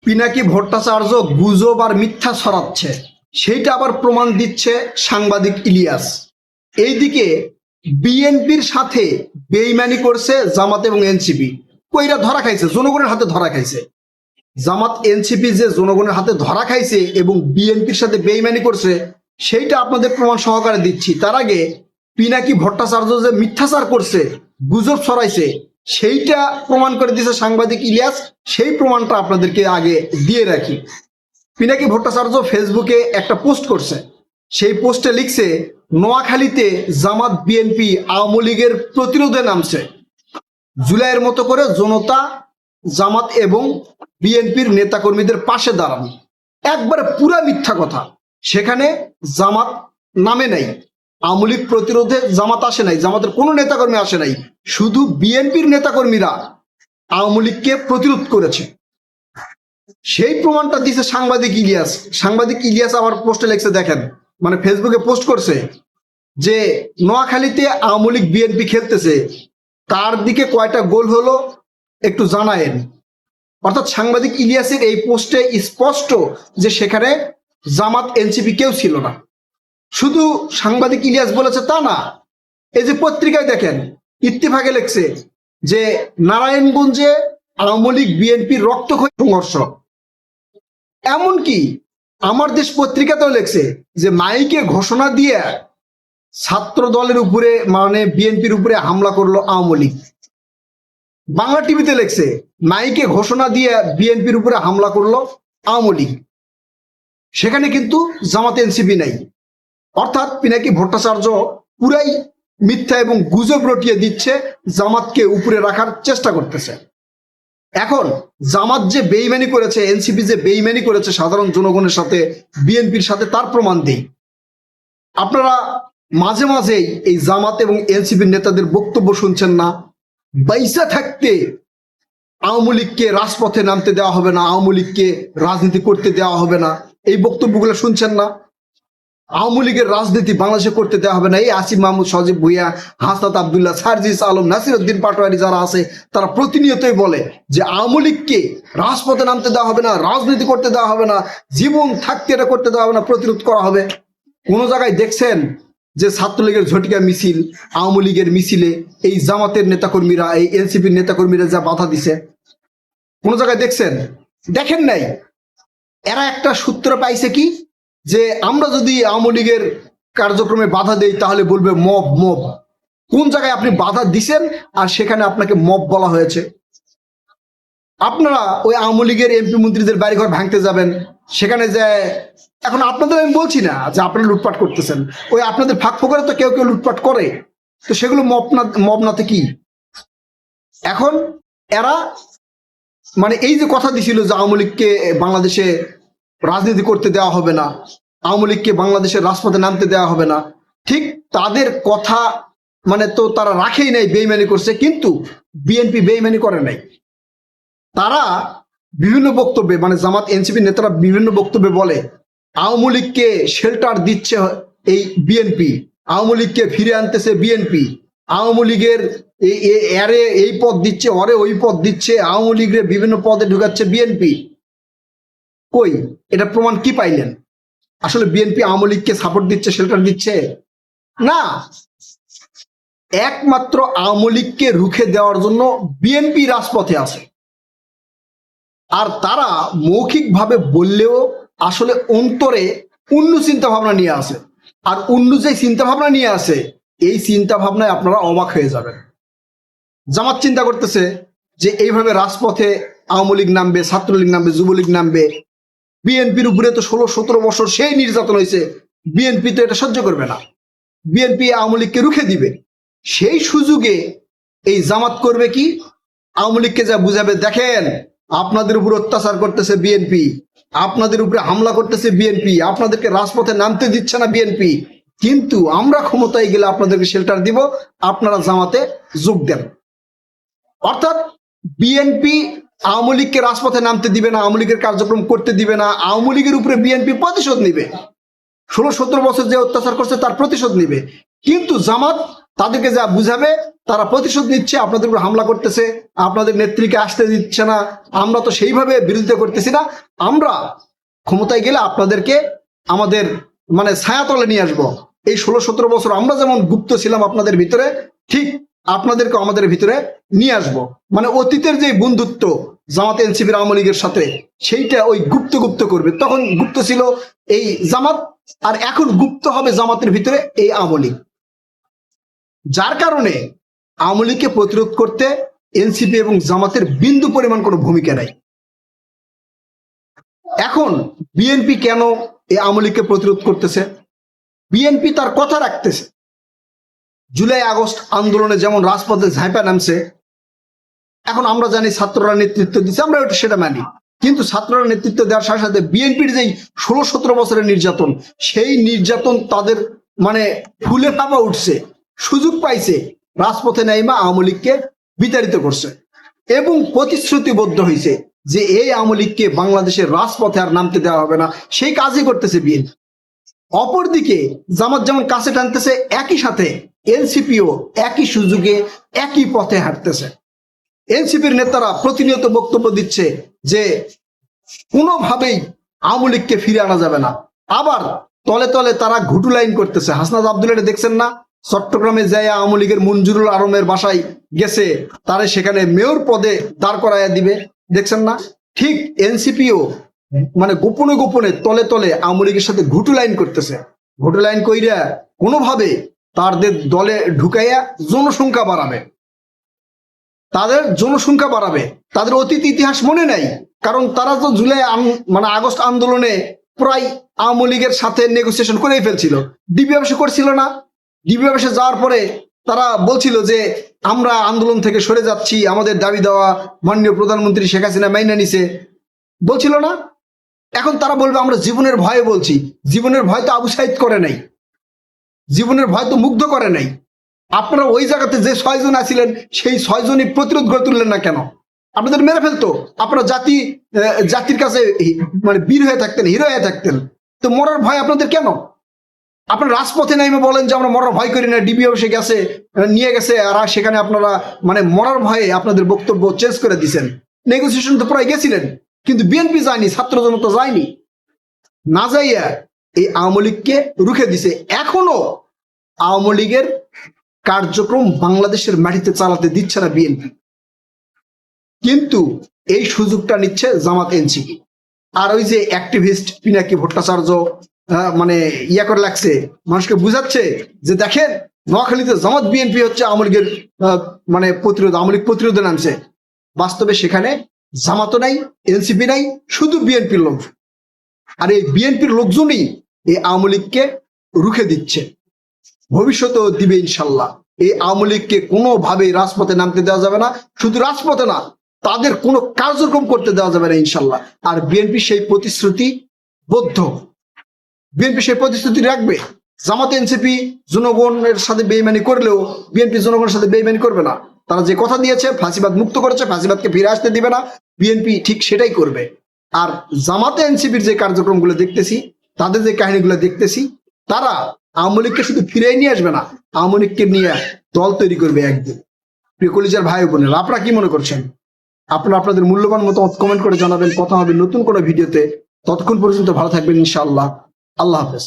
পিনাকি ভট্টাচার্য গুজব আর মিথ্যা ছড়াচ্ছে, সেইটা আবার প্রমাণ দিচ্ছে সাংবাদিক ইলিয়াস। এইদিকে বিএনপির সাথে বেইমানি করছে জামাত এবং এনসিপি। কইরা ধরা খাইছে, জনগণের হাতে ধরা খাইছে। জামাত এনসিপি যে জনগণের হাতে ধরা খাইছে এবং বিএনপির সাথে বেইমানি করছে, সেইটা আপনাদের প্রমাণ সহকারে দিচ্ছি। তার আগে পিনাকি ভট্টাচার্য যে মিথ্যাচার করছে, গুজব ছড়াইছে, সেইটা প্রমাণ করে দিয়েছে সাংবাদিক ইলিয়াস। সেই প্রমাণটা আপনাদেরকে আগে দিয়ে রাখি। পিনাকি ভট্টাচার্য ফেসবুকে একটা পোস্ট করছে। সেই পোস্টে লিখছে, নোয়াখালীতে জামাত বিএনপি আওয়ামী লীগের প্রতিরোধে নামছে। জুলাইয়ের মতো করে জনতা জামাত এবং বিএনপির নেতাকর্মীদের পাশে দাঁড়ান। একবারে পুরা মিথ্যা কথা। সেখানে জামাত নামে নাই, আওয়ামী লীগ প্রতিরোধে জামাত আসে নাই, জামাতের কোনো নেতাকর্মী আসে নাই। শুধু বিএনপির নেতাকর্মীরা আওয়ামী লীগকে প্রতিরোধ করেছে। সেই প্রমাণটা দিছে সাংবাদিক ইলিয়াস। সাংবাদিক ইলিয়াস আবার পোস্টে লিখছে, দেখেন, মানে ফেসবুকে পোস্ট করছে যে নোয়াখালীতে আওয়ামী লীগ বিএনপি খেলতেছে, কার দিকে কয়টা গোল হলো একটু জানায়েন। অর্থাৎ সাংবাদিক ইলিয়াসের এই পোস্টে স্পষ্ট যে সেখানে জামাত এনসিপি কেউ ছিল না। শুধু সাংবাদিক ইলিয়াস বলেছে তা না, এই যে পত্রিকায় দেখেন, ইত্তেফাকে লিখছে যে নারায়ণগঞ্জে আওয়ামী লীগ বিএনপির রক্তক্ষয়ী সংঘর্ষ। এমনকি আমার দেশ পত্রিকাতেও লেখছে যে মাইকে ঘোষণা দিয়ে ছাত্র দলের উপরে, মানে বিএনপির উপরে হামলা করলো আওয়ামী লীগ। বাংলা টিভিতে লেখছে মাইকে ঘোষণা দিয়ে বিএনপির উপরে হামলা করলো আওয়ামী লীগ। সেখানে কিন্তু জামাত এনসিপি নাই। অর্থাৎ পিনাকি ভট্টাচার্য পুরাই মিথ্যা এবং গুজব রটিয়ে দিচ্ছে, জামাতকে উপরে রাখার চেষ্টা করতেছে। এখন জামাত যে বেইমানি করেছে, এনসিপি যে বেইমানি করেছে সাধারণ জনগণের সাথে, বিএনপির সাথে, তার প্রমাণ দেই। আপনারা মাঝে মাঝেই এই জামাত এবং এনসিপির নেতাদের বক্তব্য শুনছেন না? বাইসা থাকতে আওয়ামী লীগকে রাজপথে নামতে দেওয়া হবে না, আওয়ামী লীগকে রাজনীতি করতে দেওয়া হবে না, এই বক্তব্যগুলো শুনছেন না? আওয়ামী লীগের রাজনীতি বাংলাদেশে করতে দেওয়া হবে না, এই আসিফ মাহমুদ, সজীব ভুইয়া, হাসনাত আবদুল্লাহ, সার্জিস আলম, নাসির উদ্দিন পাটোয়ারি যারা আছে, তারা প্রতিনিয়তই বলে যে আওয়ামী লীগকে রাজপথে নামতে দেওয়া হবে না, রাজনীতি করতে দেওয়া হবে না, জীবন থাকতে এটা করতে দেওয়া হবে না, প্রতিরোধ করা হবে। কোনো জায়গায় দেখছেন যে ছাত্রলীগের ঝটিকা মিছিল, আওয়ামী লীগের মিছিলে এই জামাতের নেতাকর্মীরা, এই এনসিপির নেতাকর্মীরা যা বাধা দিছে, কোনো জায়গায় দেখছেন? দেখেন নাই। এরা একটা সূত্র পাইছে কি, যে আমরা যদি আওয়ামী লীগের কার্যক্রমে বাধা দেই তাহলে বলবে মব মব। কোন জায়গায় আপনি বাধা দিছেন আর সেখানে আপনাকে মব বলা হয়েছে? আপনারা ওই আওয়ামী লীগের এমপি মন্ত্রীদের বাড়িঘর ভাঙতে যাবেন, সেখানে যে, এখন আপনাদের আমি বলছি না যে আপনারা লুটপাট করতেছেন, ওই আপনাদের ফাঁক ফোকরে তো কেউ কেউ লুটপাট করে, তো সেগুলো মব নাতে কি? এখন এরা মানে এই যে কথা দিছিল যে আওয়ামী লীগকে বাংলাদেশে রাজনীতি করতে দেওয়া হবে না, আওয়ামী লীগকে বাংলাদেশের রাজপথে নামতে দেওয়া হবে না, ঠিক তাদের কথা মানে তো তারা রাখেই নাই, বেইমানি করছে। কিন্তু বিএনপি বেইমানি করে নাই। তারা বিভিন্ন বক্তব্যে, মানে জামাত এনসিপি নেতারা বিভিন্ন বক্তব্যে বলে আওয়ামী লীগকে শেল্টার দিচ্ছে এই বিএনপি, আওয়ামী লীগকে ফিরে আনতেছে বিএনপি, আওয়ামী লীগের এরে এই পদ দিচ্ছে, অরে ওই পদ দিচ্ছে, আওয়ামী লীগের বিভিন্ন পদে ঢুকাচ্ছে বিএনপি। কই, এটা প্রমাণ কি পাইলেন? আসলে বিএনপি আওয়ামী লীগকে সাপোর্ট দিচ্ছে, শেল্টার দিচ্ছে না। একমাত্র আওয়ামী লীগকে রুখে দেওয়ার জন্য বিএনপি রাজপথে আছে। আর তারা মৌখিকভাবে বললেও আসলে অন্তরে অন্য চিন্তা ভাবনা নিয়ে আসে। আর অন্য যে চিন্তা ভাবনা নিয়ে আসে, এই চিন্তা ভাবনায় আপনারা অবাক হয়ে যাবেন। জামাত চিন্তা করতেছে যে এইভাবে রাজপথে আওয়ামী লীগ নামবে, ছাত্রলীগ নামবে, যুবলীগ নামবে, বিএনপির উপরে তো 16-17 বছর সেই নির্যাতন হয়েছে, বিএনপি তো এটা সহ্য করবে না, বিএনপি আওয়ামী লীগকে রুখে দিবে। সেই সুযোগে এই জামাত করবে কি, আওয়ামী লীগকে যা বুঝাবে, দেখেন আপনাদের উপর অত্যাচার করতেছে বিএনপি, আপনাদের উপরে হামলা করতেছে বিএনপি, আপনাদেরকে রাজপথে নামতে দিচ্ছে না বিএনপি, কিন্তু আমরা ক্ষমতায় গেলে আপনাদেরকে শেল্টার দিব, আপনারা জামাতে যোগ দেন। অর্থাৎ বিএনপি আওয়ামী লীগকে রাজপথে নামতে দিবে না, আওয়ামী লীগের কার্যক্রম করতে দিবে না, আওয়ামী লীগের উপরে বিএনপি প্রতিশোধ নিবে, 16-17 বছর যে অত্যাচার করছে তার প্রতিশোধ নিবে। কিন্তু জামাত তাদেরকে যা বুঝাবে তারা প্রতিশোধ নিচ্ছে, আপনাদের উপর হামলা করতেছে, আপনাদের নেত্রীকে আসতে দিচ্ছে না। আমরা তো সেইভাবে বিরোধিতা করতেছি না, আমরা ক্ষমতায় গেলে আপনাদেরকে আমাদের মানে ছায়াতলে নিয়ে আসবো। এই 16-17 বছর আমরা যেমন গুপ্ত ছিলাম আপনাদের ভিতরে, ঠিক আপনাদেরকে আমাদের ভিতরে নিয়ে আসবো। মানে অতীতের যে বন্ধুত্ব জামাত এনসিপির আওয়ামী লীগের সাথে, সেইটা ওই গুপ্ত গুপ্ত করবে। তখন গুপ্ত ছিল এই জামাত, আর এখন গুপ্ত হবে জামাতের ভিতরে এই আওয়ামী লীগ। যার কারণে আওয়ামী লীগকে প্রতিরোধ করতে এনসিপি এবং জামাতের বিন্দু পরিমাণ কোনো ভূমিকা নাই। এখন বিএনপি কেন এই আওয়ামী লীগকে প্রতিরোধ করতেছে? বিএনপি তার কথা রাখতেছে। জুলাই আগস্ট আন্দোলনে যেমন রাজপথে ঝাঁপা নামছে, এখন আমরা জানি ছাত্ররা নেতৃত্ব দিচ্ছে, আমরা ওটা সেটা মানি। কিন্তু ছাত্ররা নেতৃত্ব দেওয়ার সাথে সাথে বিএনপির যেই 16-17 বছরের নির্যাতন, সেই নির্যাতন তাদের মানে ফুলে ফাঁপা উঠছে, সুযোগ পাইছে, রাজপথে নাইমা আওয়ামী লীগকে বিতাড়িত করছে এবং প্রতিশ্রুতিবদ্ধ হয়েছে যে এই আওয়ামী লীগকে বাংলাদেশের রাজপথে আর নামতে দেওয়া হবে না। সেই কাজই করতেছে বিএনপি। অপরদিকে জামাত যেমন কাছে টানতেছে, একই সাথে এনসিপিও একই সুযোগে একই পথে হাঁটতেছে। এনসিপির নেতারা প্রতিনিয়ত বক্তব্য দিচ্ছে যে কোনোভাবেই আওয়ামী লীগকে ফিরে আনা যাবে না। আবার তলে তলে তারা ঘুটু লাইন করতেছে। হাসনাত আব্দুল্লাহ দেখছেন না, চট্টগ্রামে যায় আওয়ামী লীগের মঞ্জুরুল আলমের বাসায় গেছে, তারা সেখানে মেয়র পদে দাঁড় করাইয়া দিবে, দেখছেন না? ঠিক এনসিপিও মানে গোপনে গোপনে তলে তলে আওয়ামী লীগের সাথে ঘুটু লাইন করতেছে। ঘুটু লাইন কইরা কোনোভাবে তাদের দলে ঢুকাইয়া জনসংখ্যা বাড়াবে, তাদের জনসংখ্যা বাড়াবে। তাদের অতীত ইতিহাস মনে নাই, কারণ তারা তো জুলাই মানে আগস্ট আন্দোলনে প্রায় আওয়ামী লীগের সাথে নেগোসিয়েশন করেই ফেলছিল। ডিবি অফিসে করছিল না? ডিবি অফিসে যাওয়ার পরে তারা বলছিল যে আমরা আন্দোলন থেকে সরে যাচ্ছি, আমাদের দাবি দেওয়া মাননীয় প্রধানমন্ত্রী শেখ হাসিনা মাইনা নিছে, বলছিল না? এখন তারা বলবে আমরা জীবনের ভয়ে বলছি। জীবনের ভয় তো আবু সাইদ করে নাই, জীবনের ভয় তো মুগ্ধ করে নাই। আপনারা ওই জায়গাতে যে 6 জন আছিলেন, সেই 6 জনই প্রতিরোধ গড়ে তুললেন না কেন? আপনাদের মেরে ফেলতো। আপনারা জাতির কাছে মানে বীর হয়ে থাকতেন, হিরো হয়ে থাকতেন, তো মরার ভয় আপনাদের কেন? আপনারা রাজপথে নাইমে বলেন যে আমরা মরার ভয় করি না, ডিবি অফিসে গেছে নিয়ে গেছে, আর সেখানে আপনারা মানে মরার ভয়ে আপনাদের বক্তব্য চেঞ্জ করে দিচ্ছেন। নেগোসিয়েশন তো প্রায় গেছিলেন, কিন্তু বিএনপি যায়নি, ছাত্র জনতা যায়নি, না যাইয়া এই আওয়ামী লীগকে রুখে দিছে। এখনো আওয়ামী লীগের কার্যক্রম বাংলাদেশের মাটিতে চালাতে দিচ্ছে না বিএনপি, কিন্তু এই সুযোগটা নিচ্ছে জামাত এনসিপি। আর ওই যে অ্যাক্টিভিস্ট পিনাকি ভট্টাচার্য মানে ইয়া করে লাগছে, মানুষকে বুঝাচ্ছে যে দেখেন নোয়াখালীতে জামাত বিএনপি হচ্ছে আওয়ামী লীগের মানে প্রতিরোধ, আওয়ামী লীগ প্রতিরোধে নামছে। বাস্তবে সেখানে জামাতও নাই, এনসিপি নাই, শুধু বিএনপির লোক। আর এই বিএনপির লোকজনই এই আওয়ামী লীগকে রুখে দিচ্ছে, ভবিষ্যতেও দিবে ইনশাল্লাহ। এই আওয়ামী লীগকে কোনোভাবেই রাজপথে নামতে দেওয়া যাবে না, শুধু রাজপথে না, তাদের কোনো কার্যক্রম করতে দেওয়া যাবে না ইনশাল্লাহ। আর বিএনপি সেই প্রতিশ্রুতিবদ্ধ, বিএনপি সেই প্রতিশ্রুতি রাখবে। জামাত এনসিপি জনগণের সাথে বেইমানি করলেও বিএনপি জনগণের সাথে বেইমানি করবে না। তারা যে কথা দিয়েছে, ফাঁসিবাদ মুক্ত করেছে, ফাঁসিবাদকে ফিরে আসতে দিবে না, বিএনপি ঠিক সেটাই করবে। আর জামাতে এনসিপির যে কার্যক্রমগুলো দেখতেছি, তাদের যে কাহিনীগুলো দেখতেছি, তারা আওয়ামী লীগকে শুধু ফিরাই নিয়ে আসবে না, আওয়ামী লীগকে নিয়ে দল তৈরি করবে একদিন। প্রিয় কলিজার ভাই বোনেরা, আপনারা কি মনে করছেন? আপনারা আপনাদের মূল্যবান মতামত কমেন্ট করে জানাবেন। কথা হবে নতুন কোনো ভিডিওতে। ততক্ষণ পর্যন্ত ভালো থাকবেন ইনশাআল্লাহ। আল্লাহ হাফেজ।